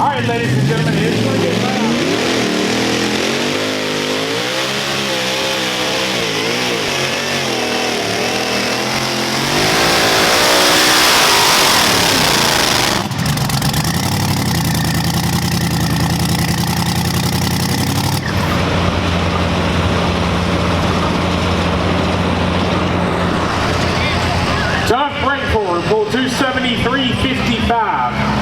All right, ladies and gentlemen, it's going to get loud. John Frankfort, pull 273.55.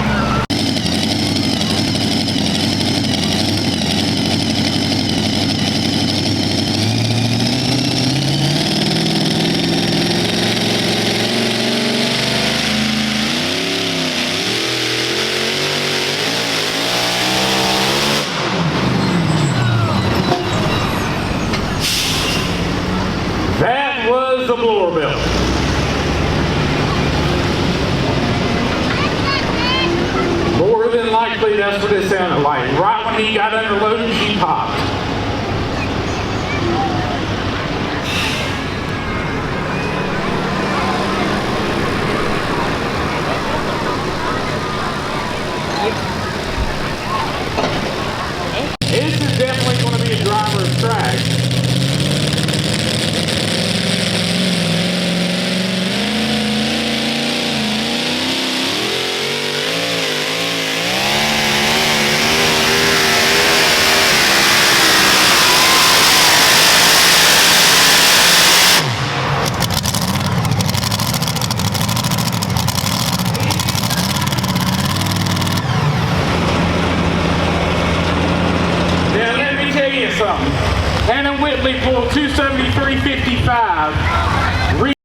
That was the blower belt. More than likely, that's what it sounded like. Right when he got underloaded, she popped. This is definitely going to be a driver's track. Something. Hannah Whitley pulled 273.55.